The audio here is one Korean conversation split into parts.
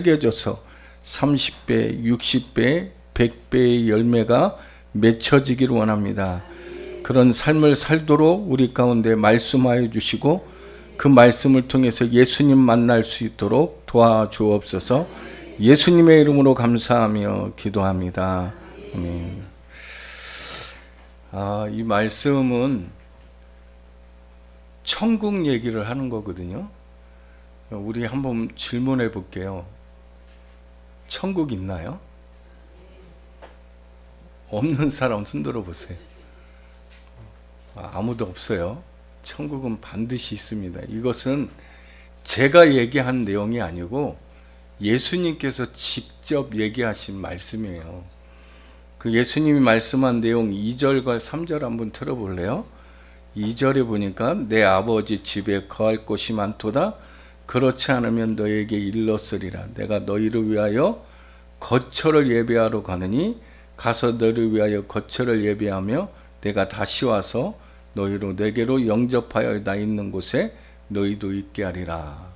새겨져서 30배, 60배, 100배의 열매가 맺혀지기를 원합니다. 그런 삶을 살도록 우리 가운데 말씀하여 주시고 그 말씀을 통해서 예수님 만날 수 있도록 도와주옵소서. 예수님의 이름으로 감사하며 기도합니다. 아멘. 이 말씀은 천국 얘기를 하는 거거든요. 우리 한번 질문해 볼게요. 천국 있나요? 없는 사람 손들어 보세요. 아무도 없어요. 천국은 반드시 있습니다. 이것은 제가 얘기한 내용이 아니고 예수님께서 직접 얘기하신 말씀이에요. 그 예수님이 말씀한 내용 2절과 3절 한번 들어볼래요? 2절에 보니까 내 아버지 집에 거할 곳이 많도다. 그렇지 않으면 너에게 일렀으리라. 내가 너희를 위하여 거처를 예배하러 가느니 가서 너희를 위하여 거처를 예배하며 내가 다시 와서 너희로 내게로 영접하여 나 있는 곳에 너희도 있게 하리라.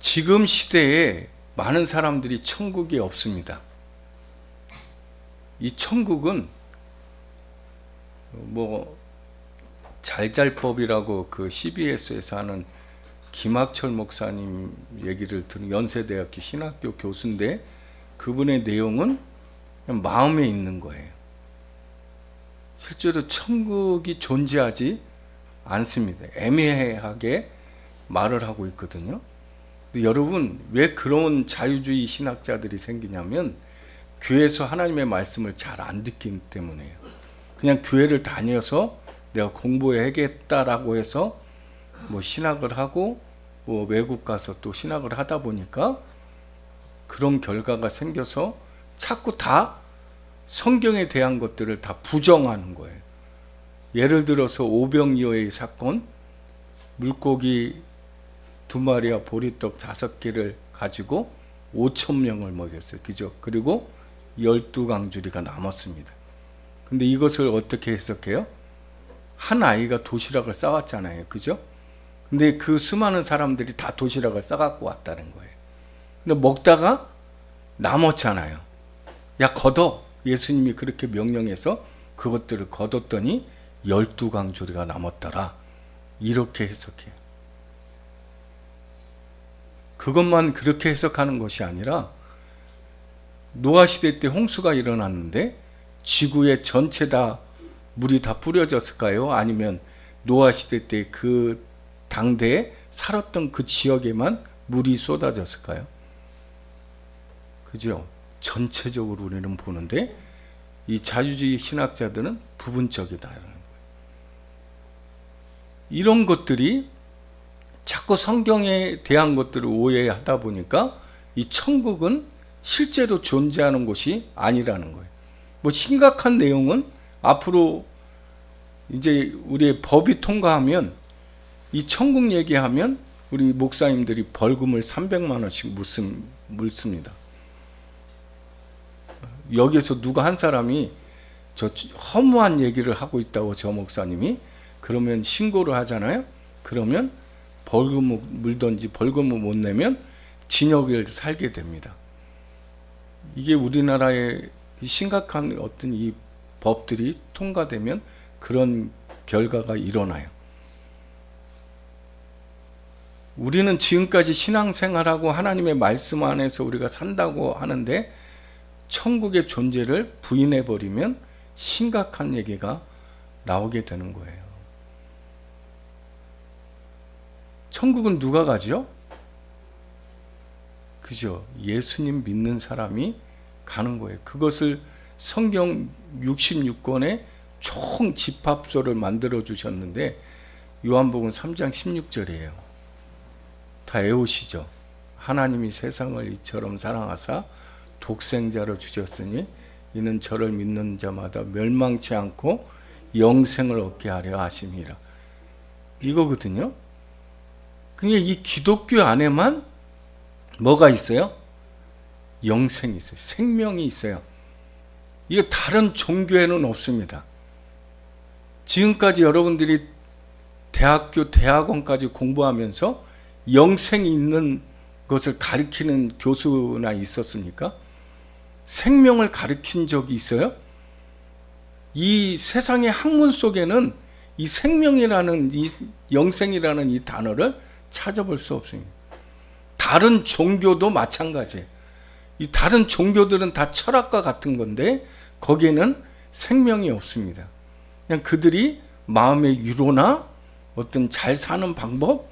지금 시대에 많은 사람들이 천국이 없습니다. 이 천국은 잘잘법이라고 그 CBS에서 하는 김학철 목사님 얘기를 들은 연세대학교 신학교 교수인데 그분의 내용은 그냥 마음에 있는 거예요. 실제로 천국이 존재하지 않습니다. 애매하게 말을 하고 있거든요. 근데 여러분, 왜 그런 자유주의 신학자들이 생기냐면 교회에서 하나님의 말씀을 잘 안 듣기 때문에요. 그냥 교회를 다녀서 내가 공부해야겠다라고 해서 신학을 하고 외국 가서 또 신학을 하다 보니까 그런 결과가 생겨서 자꾸 다 성경에 대한 것들을 다 부정하는 거예요. 예를 들어서 오병이어의 사건, 물고기 2마리와 보리떡 5개를 가지고 5,000명을 먹였어요. 그죠? 그리고 12강주리가 남았습니다. 근데 이것을 어떻게 해석해요? 한 아이가 도시락을 싸왔잖아요. 그죠? 근데 그 수많은 사람들이 다 도시락을 싸갖고 왔다는 거예요. 근데 먹다가 남았잖아요. 야, 걷어. 예수님이 그렇게 명령해서 그것들을 걷었더니 12강주리가 남았더라. 이렇게 해석해요. 그것만 그렇게 해석하는 것이 아니라 노아 시대 때 홍수가 일어났는데 지구에 전체 다 물이 다 뿌려졌을까요? 아니면 노아 시대 때 그 당대에 살았던 그 지역에만 물이 쏟아졌을까요? 그죠? 전체적으로 우리는 보는데 이 자유주의 신학자들은 부분적이다. 이런 것들이 자꾸 성경에 대한 것들을 오해하다 보니까 이 천국은 실제로 존재하는 곳이 아니라는 거예요. 심각한 내용은 앞으로 이제 우리의 법이 통과하면 이 천국 얘기하면 우리 목사님들이 벌금을 300만 원씩 물습니다. 여기서 누가 한 사람이 저 허무한 얘기를 하고 있다고 저 목사님이 그러면 신고를 하잖아요. 그러면 벌금을 물든지 벌금을 못 내면 징역을 살게 됩니다. 이게 우리나라의 심각한 어떤 이 법들이 통과되면 그런 결과가 일어나요. 우리는 지금까지 신앙생활하고 하나님의 말씀 안에서 우리가 산다고 하는데 천국의 존재를 부인해버리면 심각한 얘기가 나오게 되는 거예요. 천국은 누가 가죠? 그죠? 예수님 믿는 사람이 가는 거예요. 그것을 성경 66권의 총 집합서를 만들어 주셨는데 요한복음 3장 16절이에요. 다 외우시죠? 하나님이 세상을 이처럼 사랑하사 독생자로 주셨으니 이는 저를 믿는 자마다 멸망치 않고 영생을 얻게 하려 하심이라. 이거거든요. 그러니까 이 기독교 안에만 뭐가 있어요? 영생이 있어요. 생명이 있어요. 이거 다른 종교에는 없습니다. 지금까지 여러분들이 대학교, 대학원까지 공부하면서 영생이 있는 그것을 가르치는 교수나 있었습니까? 생명을 가르친 적이 있어요? 이 세상의 학문 속에는 이 생명이라는, 이 영생이라는 이 단어를 찾아볼 수 없습니다. 다른 종교도 마찬가지예요. 이 다른 종교들은 다 철학과 같은 건데 거기에는 생명이 없습니다. 그냥 그들이 마음의 위로나 어떤 잘 사는 방법,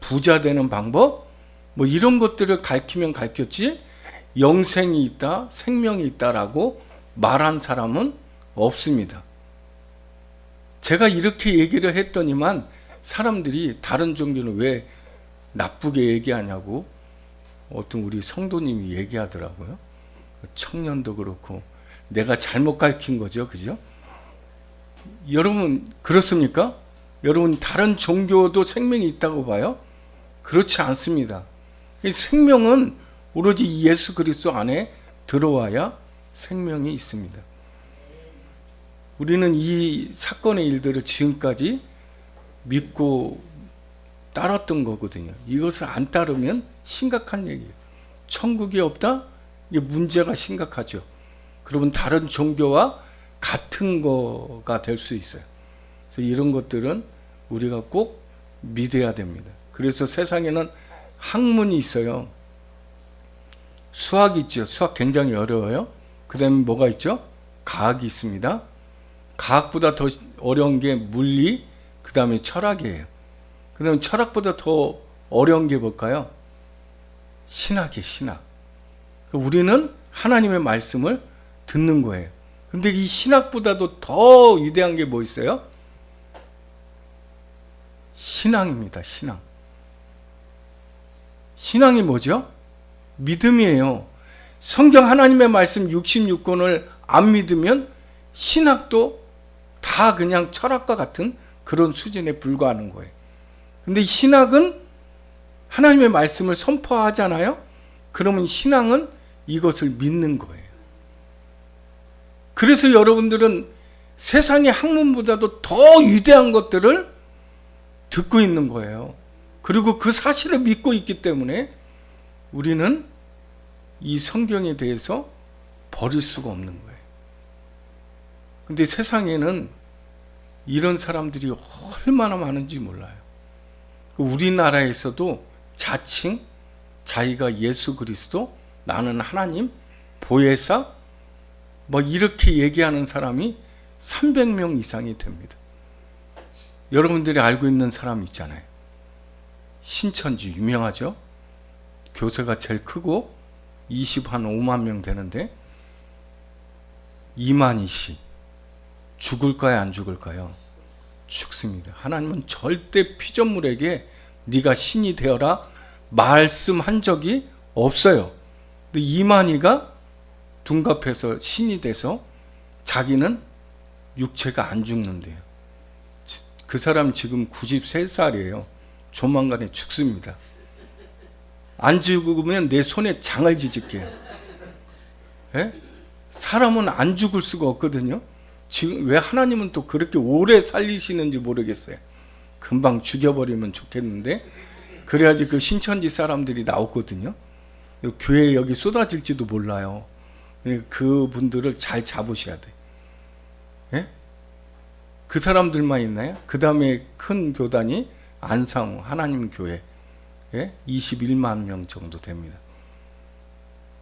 부자 되는 방법, 뭐 이런 것들을 가르치면 가르쳤지 영생이 있다, 생명이 있다라고 말한 사람은 없습니다. 제가 이렇게 얘기를 했더니만 사람들이 다른 종교는 왜 나쁘게 얘기하냐고 어떤 우리 성도님이 얘기하더라고요. 청년도 그렇고 내가 잘못 가르친 거죠, 그죠? 여러분 그렇습니까? 여러분 다른 종교도 생명이 있다고 봐요? 그렇지 않습니다. 이 생명은 오로지 예수 그리스도 안에 들어와야 생명이 있습니다. 우리는 이 사건의 일들을 지금까지 믿고 따랐던 거거든요. 이것을 안 따르면 심각한 얘기예요. 천국이 없다? 이게 문제가 심각하죠. 그러면 다른 종교와 같은 거가 될 수 있어요. 그래서 이런 것들은 우리가 꼭 믿어야 됩니다. 그래서 세상에는 학문이 있어요. 수학이 있죠. 수학 굉장히 어려워요. 그 다음에 뭐가 있죠? 과학이 있습니다. 과학보다 더 어려운 게 물리, 그 다음에 철학이에요. 그 다음에 철학보다 더 어려운 게 뭘까요? 신학이에요, 신학. 우리는 하나님의 말씀을 듣는 거예요. 근데 이 신학보다도 더 위대한 게 뭐 있어요? 신앙입니다, 신앙. 신앙이 뭐죠? 믿음이에요. 성경 하나님의 말씀 66권을 안 믿으면 신학도 다 그냥 철학과 같은 그런 수준에 불과하는 거예요. 근데 신학은 하나님의 말씀을 선포하잖아요. 그러면 신앙은 이것을 믿는 거예요. 그래서 여러분들은 세상의 학문보다도 더 위대한 것들을 듣고 있는 거예요. 그리고 그 사실을 믿고 있기 때문에 우리는 이 성경에 대해서 버릴 수가 없는 거예요. 근데 세상에는 이런 사람들이 얼마나 많은지 몰라요. 우리나라에서도 자칭 자기가 예수 그리스도, 나는 하나님, 보혜사, 뭐 이렇게 얘기하는 사람이 300명 이상이 됩니다. 여러분들이 알고 있는 사람 있잖아요. 신천지 유명하죠? 교회가 제일 크고 5만 명 되는데 이만희 씨 죽을까요, 안 죽을까요? 죽습니다. 하나님은 절대 피조물에게 네가 신이 되어라 말씀한 적이 없어요. 근데 이만희가 둔갑해서 신이 돼서 자기는 육체가 안 죽는데요. 그 사람 지금 93살이에요. 조만간에 죽습니다. 안 죽으면 내 손에 장을 지질게요. 예? 사람은 안 죽을 수가 없거든요. 지금 왜 하나님은 또 그렇게 오래 살리시는지 모르겠어요. 금방 죽여버리면 좋겠는데 그래야지 그 신천지 사람들이 나오거든요. 교회에 여기 쏟아질지도 몰라요. 그 분들을 잘 잡으셔야 돼. 예? 그 사람들만 있나요? 그 다음에 큰 교단이 안상우 하나님 교회, 21만 명 정도 됩니다.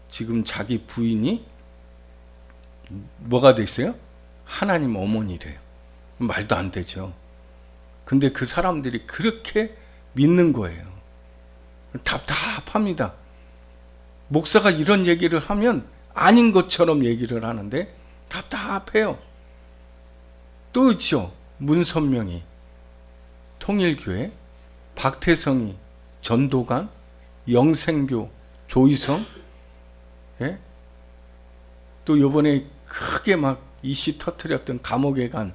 지금 자기 부인이 뭐가 됐어요? 하나님 어머니래요. 말도 안 되죠. 근데 그 사람들이 그렇게 믿는 거예요. 답답합니다. 목사가 이런 얘기를 하면 아닌 것처럼 얘기를 하는데 답답해요. 또 있죠. 문선명이 통일교회, 박태성이 전도관, 영생교 조희성, 또 요번에 크게 막 이슈 터뜨렸던 감옥에 간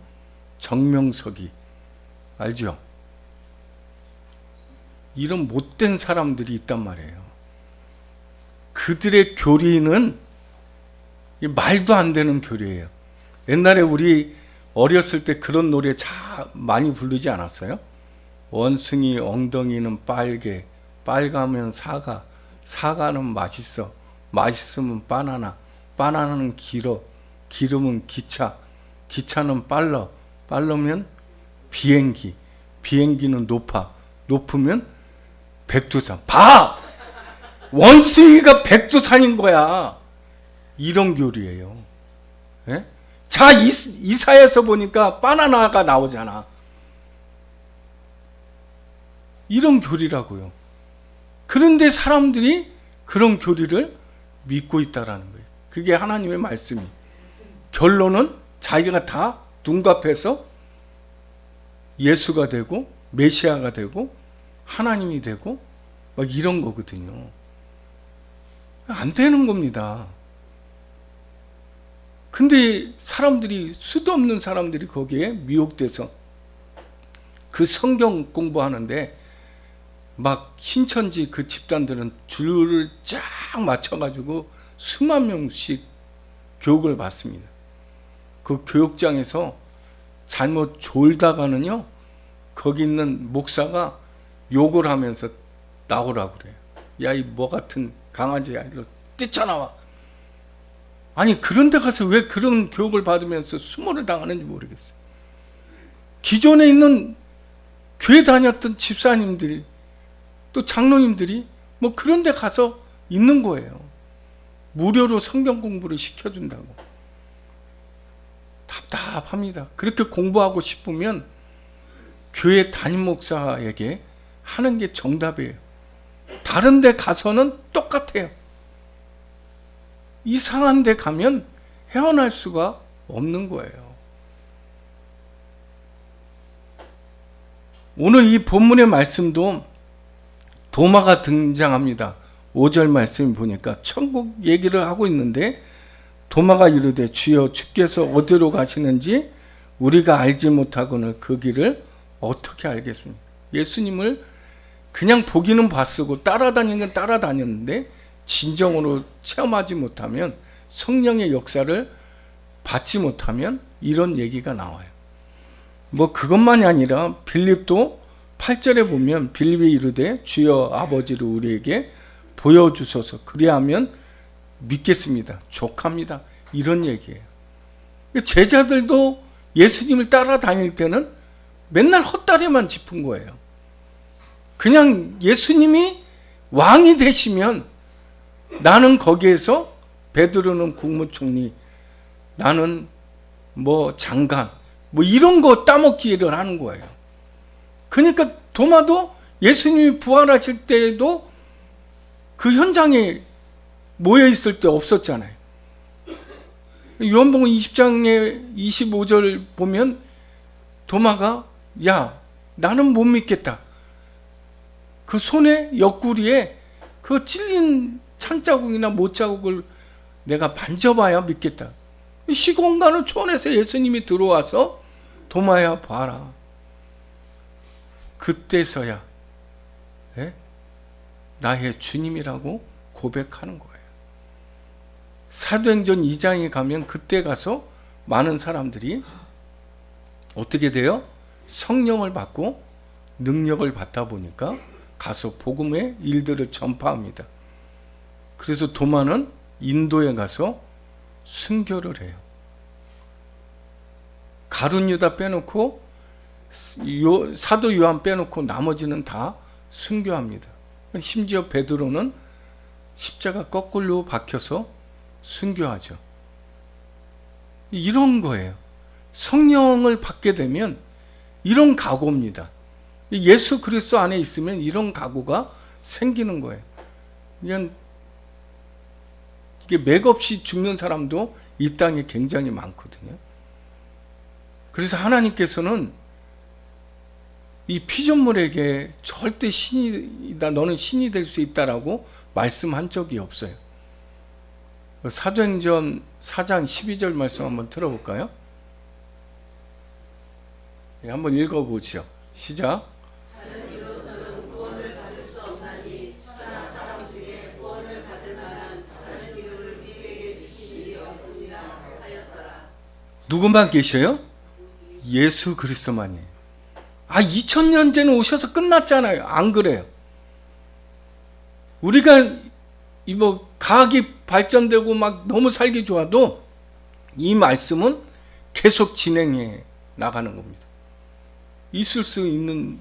정명석이 알죠? 이런 못된 사람들이 있단 말이에요. 그들의 교리는 말도 안 되는 교리예요. 옛날에 우리 어렸을 때 그런 노래 많이 부르지 않았어요? 원숭이 엉덩이는 빨개, 빨가면 사과, 사과는 맛있어. 맛있으면 바나나. 바나나는 길어. 길으면 기차. 기차는 빨라. 빠르면 비행기. 비행기는 높아. 높으면 백두산. 봐! 원숭이가 백두산인 거야. 이런 교리예요. 예? 자, 이사야서 보니까 바나나가 나오잖아. 이런 교리라고요. 그런데 사람들이 그런 교리를 믿고 있다라는 거예요. 그게 하나님의 말씀이. 결론은 자기가 다 둔갑해서 예수가 되고 메시아가 되고 하나님이 되고 막 이런 거거든요. 안 되는 겁니다. 근데 사람들이, 수도 없는 사람들이 거기에 미혹돼서 그 성경 공부하는데 막 신천지 그 집단들은 줄을 쫙 맞춰가지고 수만 명씩 교육을 받습니다. 그 교육장에서 잘못 졸다가는요, 거기 있는 목사가 욕을 하면서 나오라고 그래요. 야, 이 뭐 같은 강아지야, 이리로 뛰쳐나와. 아니, 그런 데 가서 왜 그런 교육을 받으면서 수모를 당하는지 모르겠어요. 기존에 있는 교회 다녔던 집사님들이, 또 장로님들이 뭐 그런 데 가서 있는 거예요. 무료로 성경 공부를 시켜준다고. 답답합니다. 그렇게 공부하고 싶으면 교회 담임 목사에게 하는 게 정답이에요. 다른 데 가서는 똑같아요. 이상한 데 가면 헤어날 수가 없는 거예요. 오늘 이 본문의 말씀도 도마가 등장합니다. 5절 말씀 보니까 천국 얘기를 하고 있는데 도마가 이르되 주여 주께서 어디로 가시는지 우리가 알지 못하고는 그 길을 어떻게 알겠습니까? 예수님을 그냥 보기는 봤고 따라다니는 따라다녔는데 진정으로 체험하지 못하면, 성령의 역사를 받지 못하면 이런 얘기가 나와요. 뭐 그것만이 아니라 빌립도 8절에 보면 빌립이 이르되 주여 아버지를 우리에게 보여주소서 그리하면 믿겠습니다. 족합니다. 이런 얘기예요. 제자들도 예수님을 따라다닐 때는 맨날 헛다리만 짚은 거예요. 그냥 예수님이 왕이 되시면 나는 거기에서, 베드로는 국무총리, 나는 뭐 장관, 뭐 이런 거 따먹기를 하는 거예요. 그러니까 도마도 예수님이 부활하실 때에도 그 현장에 모여 있을 때 없었잖아요. 요한복음 20장에 25절 보면 도마가 야, 나는 못 믿겠다. 그 손에 옆구리에 그 찔린 찬자국이나 못자국을 내가 만져봐야 믿겠다. 시공간을 초월해서 예수님이 들어와서 도마야 봐라. 그때서야 나의 주님이라고 고백하는 거예요. 사도행전 2장에 가면 그때 가서 많은 사람들이 어떻게 돼요? 성령을 받고 능력을 받다 보니까 가서 복음의 일들을 전파합니다. 그래서 도마는 인도에 가서 순교를 해요. 가룟 유다 빼놓고 사도 요한 빼놓고 나머지는 다 순교합니다. 심지어 베드로는 십자가 거꾸로 박혀서 순교하죠. 이런 거예요. 성령을 받게 되면 이런 각오입니다. 예수 그리스도 안에 있으면 이런 각오가 생기는 거예요. 그냥 이게 맥없이 죽는 사람도 이 땅에 굉장히 많거든요. 그래서 하나님께서는 이 피조물에게 절대 신이다, 너는 신이 될 수 있다라고 말씀한 적이 없어요. 사도행전 4장 12절 말씀 한번 들어볼까요? 네, 한번 읽어보죠. 시작. 다른 이로서는 구원을 받을 수 없나니 천하 사람 중에 구원을 받을 만한 다른 이름을 우리에게 주신 일이 없으니라 하였더라. 누구만 계셔요? 예수 그리스도만이에요. 2000년 전에 오셔서 끝났잖아요. 안 그래요? 우리가 이 뭐 과학이 발전되고 막 너무 살기 좋아도 이 말씀은 계속 진행해 나가는 겁니다. 있을 수 있는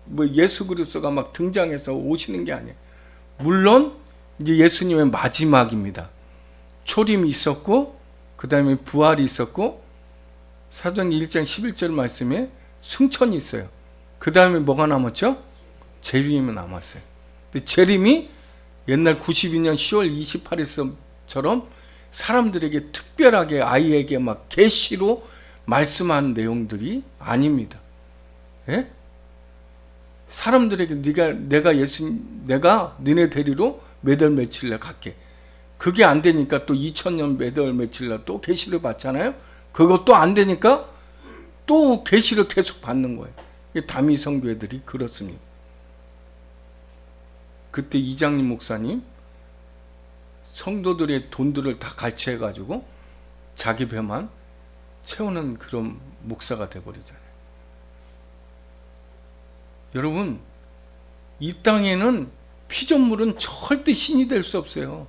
뭐 예수 그리스도가 막 등장해서 오시는 게 아니에요. 물론 이제 예수님의 마지막입니다. 초림이 있었고 그 다음에 부활이 있었고 사도행전 1장 11절 말씀에 승천이 있어요. 그 다음에 뭐가 남았죠? 재림이 남았어요. 근데 재림이 옛날 92년 10월 28일처럼 사람들에게 특별하게 아이에게 막 계시로 말씀하는 내용들이 아닙니다. 예? 사람들에게 내가 너네 데리러 몇 월 며칠 날 갈게. 그게 안 되니까 또 2000년 몇 월 며칠 날 또 계시를 받잖아요. 그것도 안 되니까 또 계시를 계속 받는 거예요. 다미 성교회들이 그렇습니다. 그때 이장님 목사님 성도들의 돈들을 다 갈취해 가지고 자기 배만 채우는 그런 목사가 돼버리잖아요. 여러분, 이 땅에는 피조물은 절대 신이 될 수 없어요.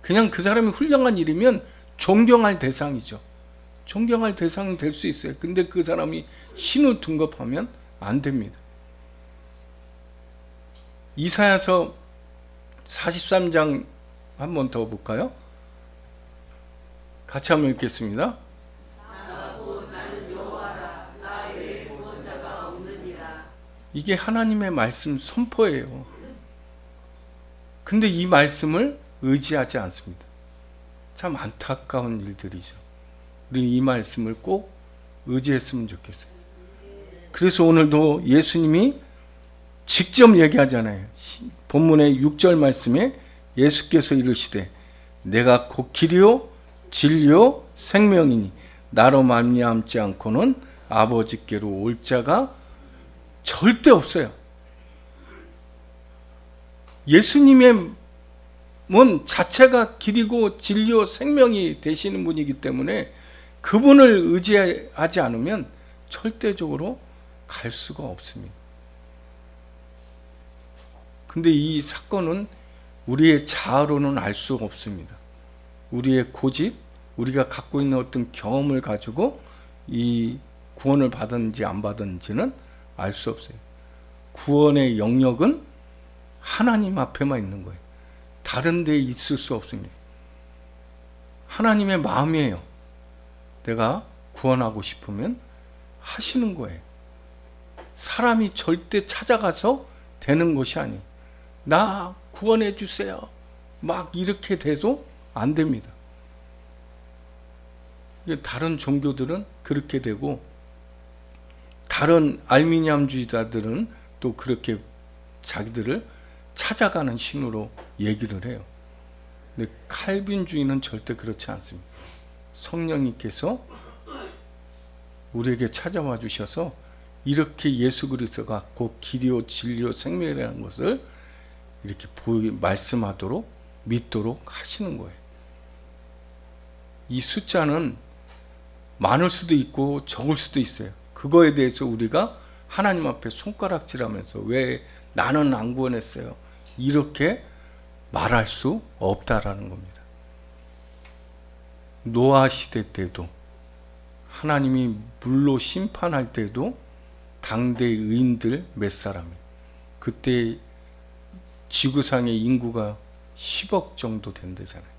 그냥 그 사람이 훌륭한 일이면 존경할 대상이죠. 존경할 대상은 될 수 있어요. 근데 그 사람이 신을 둔갑하면 안 됩니다. 이사야서 43장 한 번 더 볼까요? 같이 한번 읽겠습니다. 나는 여호와라, 나 외에 구원자가 없느니라. 이게 하나님의 말씀 선포예요. 근데 이 말씀을 의지하지 않습니다. 참 안타까운 일들이죠. 우리는 이 말씀을 꼭 의지했으면 좋겠어요. 그래서 오늘도 예수님이 직접 얘기하잖아요. 본문의 6절 말씀에 예수께서 이르시되 내가 곧 길이요 진리요 생명이니 나로 말미암지 않고는 아버지께로 올 자가 절대 없어요. 예수님의 문 자체가 길이고 진리요 생명이 되시는 분이기 때문에 그분을 의지하지 않으면 절대적으로 갈 수가 없습니다. 근데 이 사건은 우리의 자아로는 알 수 없습니다. 우리의 고집, 우리가 갖고 있는 어떤 경험을 가지고 이 구원을 받았는지 안 받았는지는 알 수 없어요. 구원의 영역은 하나님 앞에만 있는 거예요. 다른 데에 있을 수 없습니다. 하나님의 마음이에요. 내가 구원하고 싶으면 하시는 거예요. 사람이 절대 찾아가서 되는 것이 아니에요. 나 구원해 주세요. 막 이렇게 돼도 안 됩니다. 다른 종교들은 그렇게 되고 다른 알미니암주의자들은 또 그렇게 자기들을 찾아가는 신으로 얘기를 해요. 근데 칼빈주의는 절대 그렇지 않습니다. 성령님께서 우리에게 찾아와 주셔서 이렇게 예수 그리스도가 곧 길이요 진리요 생명이라는 것을 이렇게 말씀하도록 믿도록 하시는 거예요. 이 숫자는 많을 수도 있고 적을 수도 있어요. 그거에 대해서 우리가 하나님 앞에 손가락질하면서 왜 나는 안 구원했어요? 이렇게 말할 수 없다라는 겁니다. 노아 시대 때도 하나님이 물로 심판할 때도 당대 의인들 몇 사람이 그때 지구상의 인구가 10억 정도 된대잖아요.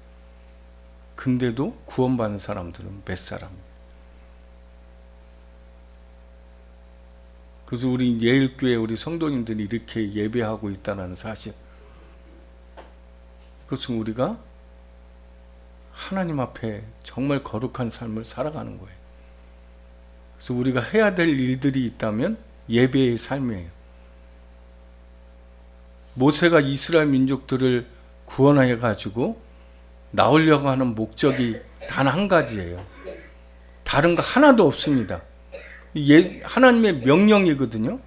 근데도 구원받는 사람들은 몇 사람이에요. 그래서 우리 예일교회 우리 성도님들이 이렇게 예배하고 있다는 사실, 그것은 우리가 하나님 앞에 정말 거룩한 삶을 살아가는 거예요. 그래서 우리가 해야 될 일들이 있다면 예배의 삶이에요. 모세가 이스라엘 민족들을 구원해 가지고 나오려고 하는 목적이 단 한 가지예요. 다른 거 하나도 없습니다. 하나님의 명령이거든요.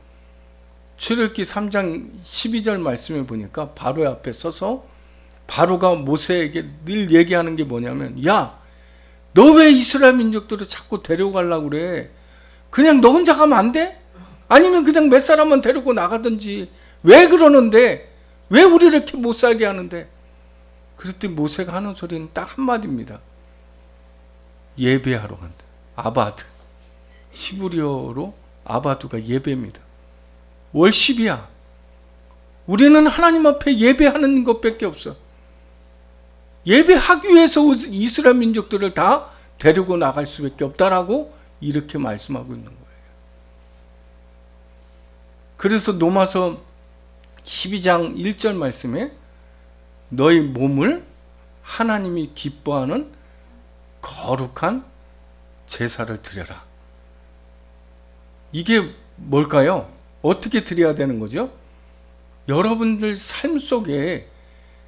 출애굽기 3장 12절 말씀에 보니까 바로 앞에 서서 바로가 모세에게 늘 얘기하는 게 뭐냐면, 야, 너 왜 이스라엘 민족들을 자꾸 데려가려고 그래? 그냥 너 혼자 가면 안 돼? 아니면 그냥 몇 사람만 데리고 나가든지. 왜 그러는데? 왜 우리를 이렇게 못 살게 하는데? 그랬더니 모세가 하는 소리는 딱 한마디입니다. 예배하러 간다. 아바드. 히브리어로 아바두가 예배입니다. 월십이야. 우리는 하나님 앞에 예배하는 것밖에 없어. 예배하기 위해서 이스라엘 민족들을 다 데리고 나갈 수밖에 없다라고 이렇게 말씀하고 있는 거예요. 그래서 로마서 12장 1절 말씀에 너희 몸을 하나님이 기뻐하는 거룩한 제사를 드려라. 이게 뭘까요? 어떻게 드려야 되는 거죠? 여러분들 삶 속에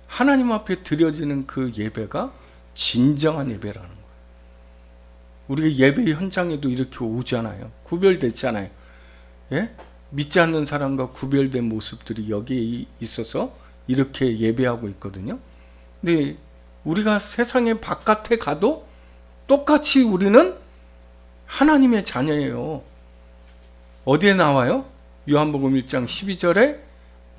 하나님 앞에 드려지는 그 예배가 진정한 예배라는 거예요. 우리가 예배 현장에도 이렇게 오잖아요. 구별됐잖아요. 예? 믿지 않는 사람과 구별된 모습들이 여기에 있어서 이렇게 예배하고 있거든요. 근데 우리가 세상의 바깥에 가도 똑같이 우리는 하나님의 자녀예요. 어디에 나와요? 요한복음 1장 12절에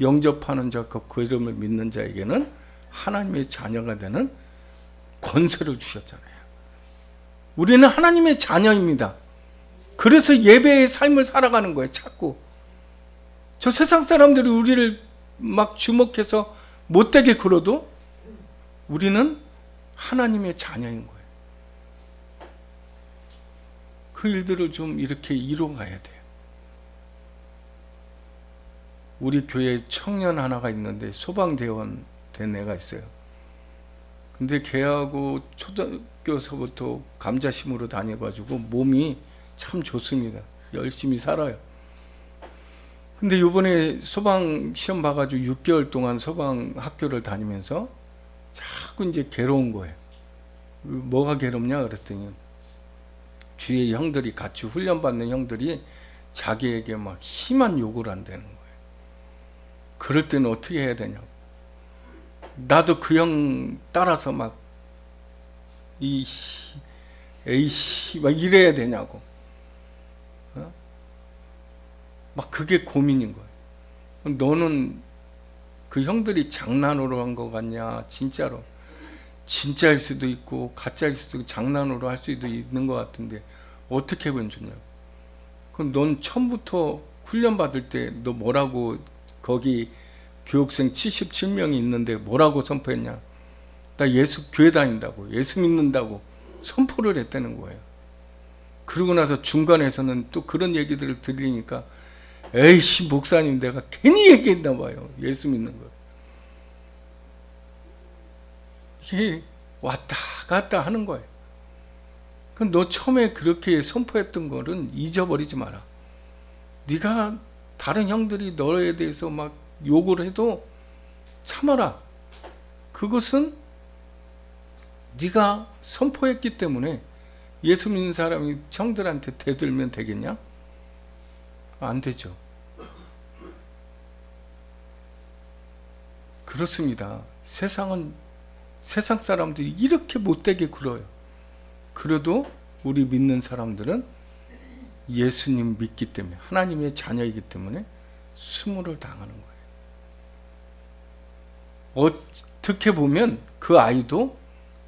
영접하는 자과 그 이름을 믿는 자에게는 하나님의 자녀가 되는 권세를 주셨잖아요. 우리는 하나님의 자녀입니다. 그래서 예배의 삶을 살아가는 거예요. 자꾸 저 세상 사람들이 우리를 막 주목해서 못되게 굴어도 우리는 하나님의 자녀인 거예요. 그 일들을 좀 이렇게 이뤄가야 돼요. 우리 교회에 청년 하나가 있는데 소방대원 된 애가 있어요. 근데 걔하고 초등학교서부터 감자심으로 다녀가지고 몸이 참 좋습니다. 열심히 살아요. 근데 요번에 소방 시험 봐가지고 6개월 동안 소방 학교를 다니면서 자꾸 이제 괴로운 거예요. 뭐가 괴롭냐 그랬더니 주위의 형들이 같이 훈련받는 형들이 자기에게 막 심한 욕을 한다는 거예요. 그럴 때는 어떻게 해야 되냐고. 나도 그 형 따라서 막 에이씨 막 이래야 되냐고. 막 그게 고민인 거예요. 너는 그 형들이 장난으로 한 거 같냐? 진짜로. 진짜일 수도 있고 가짜일 수도 있고 장난으로 할 수도 있는 것 같은데 어떻게 하면 좋냐고. 그럼 넌 처음부터 훈련 받을 때 너 뭐라고 거기 교육생 77명이 있는데 뭐라고 선포했냐? 나 예수 교회 다닌다고 예수 믿는다고 선포를 했다는 거예요. 그러고 나서 중간에서는 또 그런 얘기들을 들으니까 에이씨 목사님 내가 괜히 얘기했나 봐요. 예수 믿는 거. 이게 왔다 갔다 하는 거예요. 그럼 너 처음에 그렇게 선포했던 거는 잊어버리지 마라. 네가 다른 형들이 너에 대해서 막 욕을 해도 참아라. 그것은 네가 선포했기 때문에 예수 믿는 사람이 형들한테 대들면 되겠냐? 안 되죠. 그렇습니다. 세상 사람들이 이렇게 못되게 굴어요. 그래도 우리 믿는 사람들은 예수님 믿기 때문에 하나님의 자녀이기 때문에 수모를 당하는 거예요. 어떻게 보면 그 아이도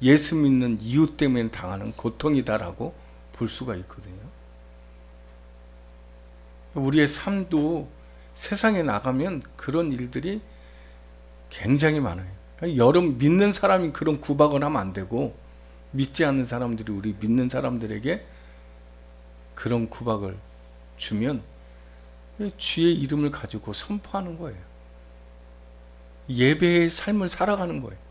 예수 믿는 이유 때문에 당하는 고통이다라고 볼 수가 있거든요. 우리의 삶도 세상에 나가면 그런 일들이 굉장히 많아요. 여러분 믿는 사람이 그런 구박을 하면 안 되고 믿지 않는 사람들이 우리 믿는 사람들에게 그런 구박을 주면 주의 이름을 가지고 선포하는 거예요. 예배의 삶을 살아가는 거예요.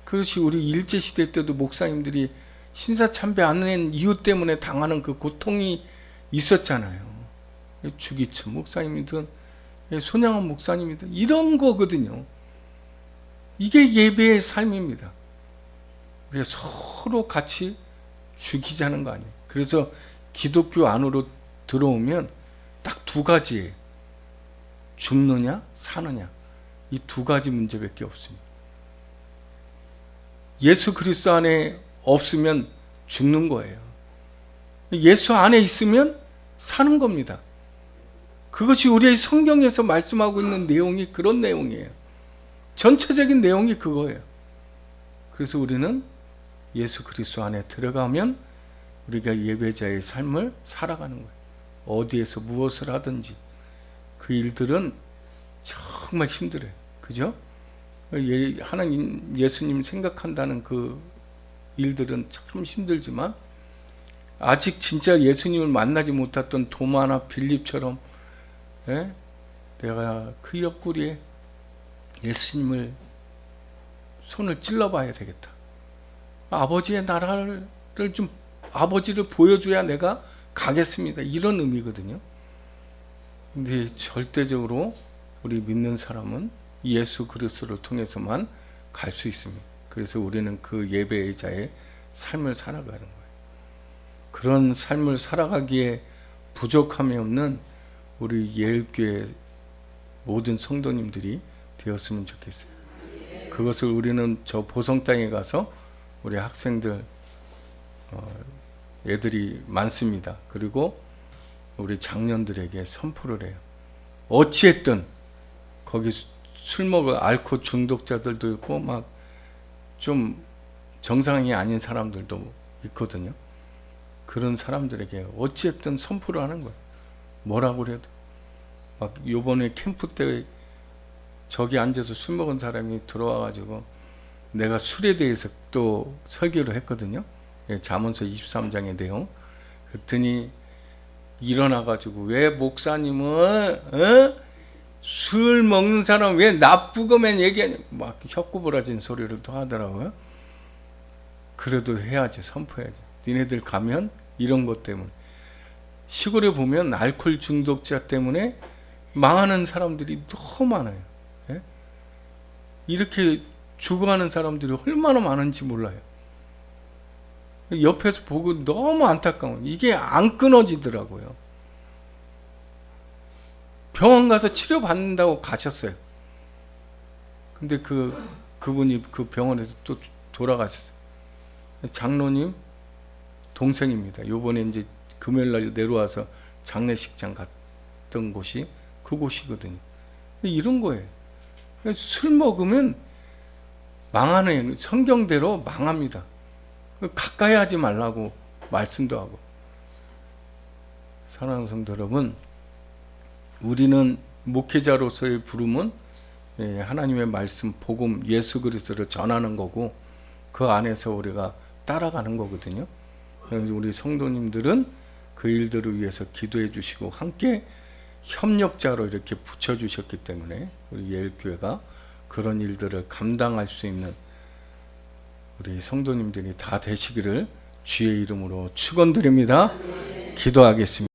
그것이 우리 일제시대 때도 목사님들이 신사참배 안 낸 이유 때문에 당하는 그 고통이 있었잖아요. 주기천 목사님이든 손양원 목사님이든 이런 거거든요. 이게 예배의 삶입니다. 우리가 서로 같이 죽이자는 거 아니에요. 그래서 기독교 안으로 들어오면 딱 두 가지예요. 죽느냐 사느냐. 이 두 가지 문제밖에 없습니다. 예수 그리스도 안에 없으면 죽는 거예요. 예수 안에 있으면 사는 겁니다. 그것이 우리의 성경에서 말씀하고 있는 내용이 그런 내용이에요. 전체적인 내용이 그거예요. 그래서 우리는 예수 그리스도 안에 들어가면 우리가 예배자의 삶을 살아가는 거예요. 어디에서 무엇을 하든지 그 일들은 정말 힘들어요. 그죠? 하나님, 예수님 생각한다는 그 일들은 참 힘들지만 아직 진짜 예수님을 만나지 못했던 도마나 빌립처럼 내가 그 옆구리에 예수님을 손을 찔러봐야 되겠다. 아버지의 나라를 좀 아버지를 보여줘야 내가 가겠습니다. 이런 의미거든요. 근데 절대적으로 우리 믿는 사람은 예수 그리스도를 통해서만 갈 수 있습니다. 그래서 우리는 그 예배자의 삶을 살아가는 거예요. 그런 삶을 살아가기에 부족함이 없는 우리 예일교회 모든 성도님들이 되었으면 좋겠어요. 그것을 우리는 저 보성 땅에 가서 우리 학생들 애들이 많습니다. 그리고 우리 장년들에게 선포를 해요. 어찌했든 거기 술 먹을 알코올 중독자들도 있고 막 좀 정상이 아닌 사람들도 있거든요. 그런 사람들에게 어찌했든 선포를 하는 거예요. 뭐라고 그래도. 막 요번에 캠프 때 저기 앉아서 술 먹은 사람이 들어와가지고 내가 술에 대해서 또 설교를 했거든요. 잠언서 23장의 내용. 그랬더니 일어나가지고 왜 목사님은 술 먹는 사람 왜 나쁘고만 얘기하냐 막 혀구부라진 소리를 또 하더라고요. 그래도 해야지, 선포해야지. 니네들 가면 이런 것 때문에 시골에 보면 알코올 중독자 때문에 망하는 사람들이 너무 많아요. 이렇게 죽어가는 사람들이 얼마나 많은지 몰라요. 옆에서 보고 너무 안타까워. 이게 안 끊어지더라고요. 병원 가서 치료받는다고 가셨어요. 근데 그분이 그 병원에서 또 돌아가셨어요. 장로님 동생입니다. 요번에 이제 금요일날 내려와서 장례식장 갔던 곳이 그곳이거든요. 이런 거예요. 술 먹으면 망하는, 성경대로 망합니다. 가까이 하지 말라고 말씀도 하고. 사랑하는 성도 여러분, 우리는 목회자로서의 부름은 하나님의 말씀, 복음, 예수 그리스도를 전하는 거고 그 안에서 우리가 따라가는 거거든요. 그래서 우리 성도님들은 그 일들을 위해서 기도해 주시고 함께 협력자로 이렇게 붙여주셨기 때문에 우리 예일교회가 그런 일들을 감당할 수 있는 우리 성도님들이 다 되시기를 주의 이름으로 축원드립니다. 기도하겠습니다.